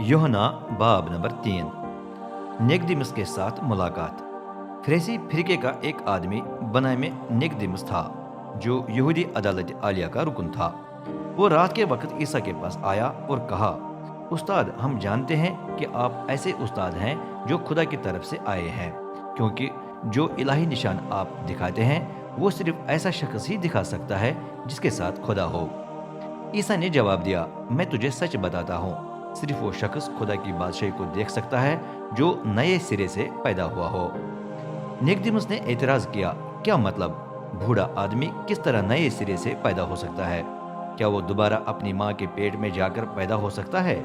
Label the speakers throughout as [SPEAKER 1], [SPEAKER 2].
[SPEAKER 1] यूहन्ना बाब नंबर 3। निकदिमुस के साथ मुलाकात। फरीसी फिरके का एक आदमी बनाए में निकदिमुस था, जो यहूदी अदालत आलिया का रुकन था। वो रात के वक्त ईसा के पास आया और कहा, उस्ताद, हम जानते हैं कि आप ऐसे उस्ताद हैं जो खुदा की तरफ से आए हैं, क्योंकि जो इलाही निशान आप दिखाते हैं वो सिर्फ ऐसा शख्स ही दिखा सकता है जिसके साथ खुदा हो। ईसा ने जवाब दिया, मैं तुझे सच बताता हूँ, सिर्फ वो शख्स खुदा की बादशाही को देख सकता है जो नए सिरे से पैदा हुआ हो। निकदिमुस ने एतराज किया, क्या मतलब? बूढ़ा आदमी किस तरह नए सिरे से पैदा हो सकता है? क्या वो दोबारा अपनी माँ के पेट में जाकर पैदा हो सकता है?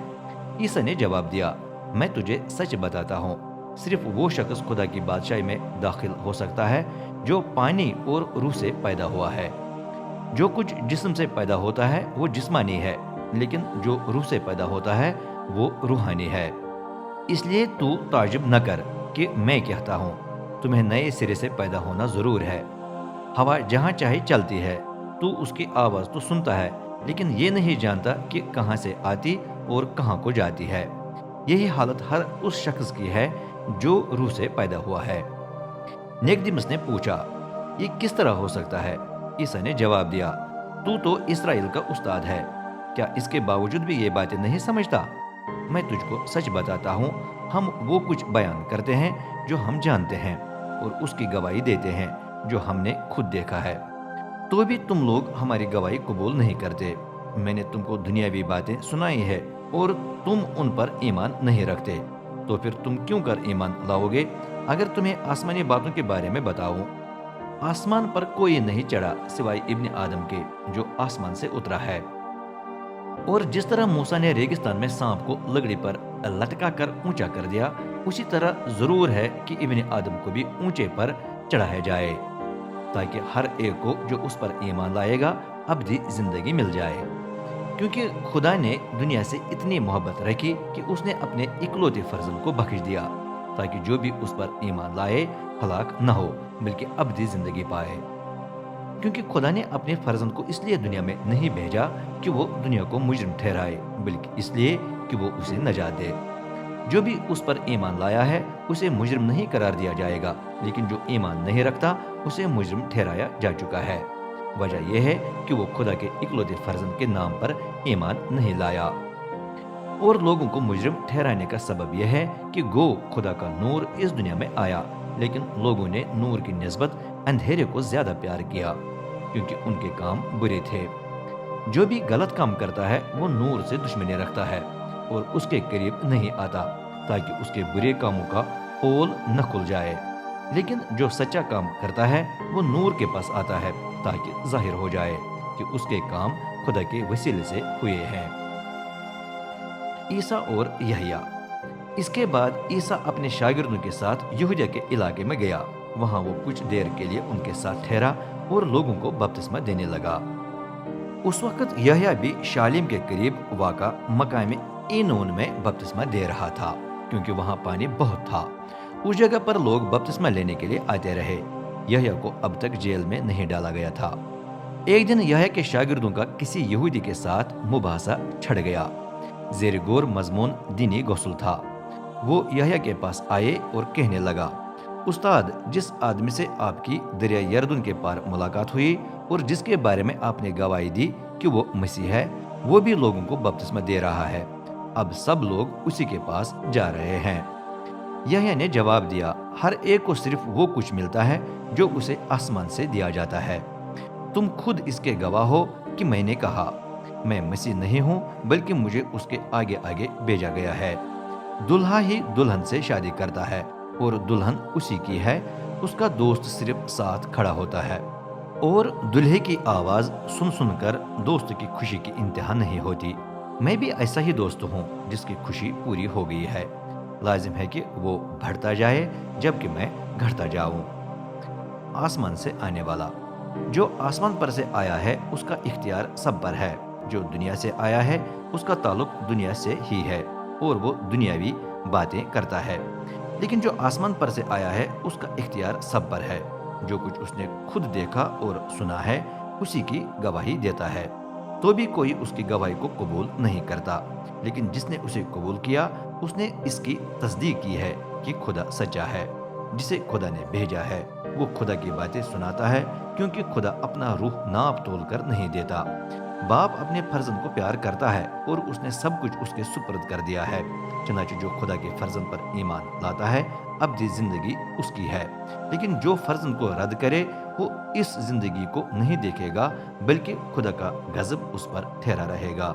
[SPEAKER 1] ईसा ने जवाब दिया, मैं तुझे सच बताता हूँ, सिर्फ वो शख्स खुदा की बादशाही में दाखिल हो सकता है जो पानी और रूह से पैदा हुआ है। जो कुछ जिस्म से पैदा होता है वो जिस्मानी है, लेकिन जो रूह से पैदा होता है वो रूहानी है। इसलिए तू ताज्जुब न कर कि मैं कहता हूँ, तुम्हें नए सिरे से पैदा होना जरूर है। हवा जहाँ चाहे चलती है, तू उसकी आवाज़ तो सुनता है, लेकिन ये नहीं जानता कि कहाँ से आती और कहाँ को जाती है। यही हालत हर उस शख्स की है जो रूह से पैदा हुआ है। निकदिमुस ने पूछा, ये किस तरह हो सकता है? ईसा ने जवाब दिया, तू तो इसराइल का उस्ताद है, क्या इसके बावजूद भी ये बातें नहीं समझता? मैं तुझको सच बताता हूँ, हम वो कुछ बयान करते हैं जो हम जानते हैं और उसकी गवाही देते हैं जो हमने खुद देखा है, तो भी तुम लोग हमारी गवाही कबूल नहीं करते। मैंने तुमको दुनियावी बातें सुनाई है और तुम उन पर ईमान नहीं रखते, तो फिर तुम क्यों कर ईमान लाओगे अगर तुम्हें आसमानी बातों के बारे में बताऊं? आसमान पर कोई नहीं चढ़ा सिवाय इब्ने आदम के, जो आसमान से उतरा है। और जिस तरह मूसा ने रेगिस्तान में सांप को लकड़ी पर लटका कर ऊंचा कर दिया, उसी तरह जरूर है कि इब्ने आदम को भी ऊंचे पर चढ़ाया जाए, ताकि हर एक को जो उस पर ईमान लाएगा अबदी जिंदगी मिल जाए। क्योंकि खुदा ने दुनिया से इतनी मोहब्बत रखी कि उसने अपने इकलौते फर्जंद को बख्श दिया, ताकि जो भी उस पर ईमान लाए हलाक न हो बल्कि अबदी जिंदगी पाए। क्योंकि खुदा ने अपने फर्जंद को इसलिए दुनिया में नहीं भेजा कि वो दुनिया को मुजरिम ठहराए, बल्कि इसलिए कि वो उसे नजात दे। जो भी उस पर ईमान लाया है उसे मुजरिम नहीं करार दिया जाएगा, लेकिन जो ईमान नहीं रखता उसे मुजरिम ठहराया जा चुका है। वजह यह है कि वो खुदा के इकलौते फर्जंद के नाम पर ईमान नहीं लाया। और लोगों को मुजरिम ठहराने का सबब यह है कि गो खुदा का नूर इस दुनिया में आया, लेकिन लोगों ने नूर की निस्बत अंधेरे को ज्यादा प्यार किया, क्योंकि उनके काम बुरे थे। जो भी गलत काम करता है वो नूर से दुश्मनी रखता है और उसके करीब नहीं आता, ताकि उसके बुरे कामों का पोल न खुल जाए। लेकिन जो सच्चा काम करता है वो नूर के पास आता है, ताकि जाहिर हो जाए कि उसके काम खुदा के वसीले से हुए हैं। ईसा और यहया। इसके बाद ईसा अपने शागिर्दों के साथ यहूदिया के इलाके में गया। वहां वो कुछ देर के लिए उनके साथ ठहरा और लोगों को बपतिस्मा देने लगा। उस वक्त यहया भी शालीम के करीब वाका मकाम एनोन में बपतिस्मा दे रहा था, क्योंकि वहां पानी बहुत था। उस जगह पर लोग बपतिस्मा लेने के लिए आते रहे। यहया को अब तक जेल में नहीं डाला गया था। एक दिन यहया के शागिर्दों का किसी यहूदी के साथ मुबासा छिड़ गया। जेर गौर मजमून दीनी गौसल था। वो यहया के पास आए और कहने लगा, उस्ताद, जिस आदमी से आपकी दरिया यरदुन के पार मुलाकात हुई और जिसके बारे में आपने गवाही दी कि वो मसीह है, वो भी लोगों को बपतिस्मा दे रहा है। अब सब लोग उसी के पास जा रहे हैं। यहया ने जवाब दिया, हर एक को सिर्फ वो कुछ मिलता है जो उसे आसमान से दिया जाता है। तुम खुद इसके गवाह हो कि मैंने कहा, मैं मसीह नहीं हूं बल्कि मुझे उसके आगे आगे भेजा गया है। दुल्हा ही दुल्हन से शादी करता है और दुल्हन उसी की है। उसका दोस्त सिर्फ साथ खड़ा होता है और दुल्हे की आवाज सुन सुनकर दोस्त की खुशी की इंतहा नहीं होती। मैं भी ऐसा ही दोस्त हूँ जिसकी खुशी पूरी हो गई है। लाजिम है कि वो बढ़ता जाए जबकि मैं घटता जाऊं। आसमान से आने वाला। जो आसमान पर से आया है उसका इख्तियार सब पर है। जो दुनिया से आया है उसका ताल्लुक दुनिया से ही है और वो दुनियावी बातें करता है। लेकिन जो आसमान पर से आया है उसका इख्तियार सब पर है। जो कुछ उसने खुद देखा और सुना है उसी की गवाही देता है, तो भी कोई उसकी गवाही को कबूल नहीं करता। لیکن جس نے اسے قبول کیا اس نے اس کی تصدیق کی ہے کہ خدا سچا ہے، جسے خدا نے بھیجا ہے۔ وہ خدا کی باتیں سناتا ہے کیونکہ خدا اپنا روح ناپ تول کر نہیں دیتا۔ باپ اپنے فرزند کو پیار کرتا ہے اور اس نے سب کچھ اس کے سپرد کر دیا ہے۔ چنانچہ جو خدا کے فرزند پر ایمان لاتا ہے ابدی زندگی اس کی ہے، لیکن جو فرزند کو رد کرے وہ اس زندگی کو نہیں دیکھے گا بلکہ خدا کا غضب اس پر ٹھہرا رہے گا۔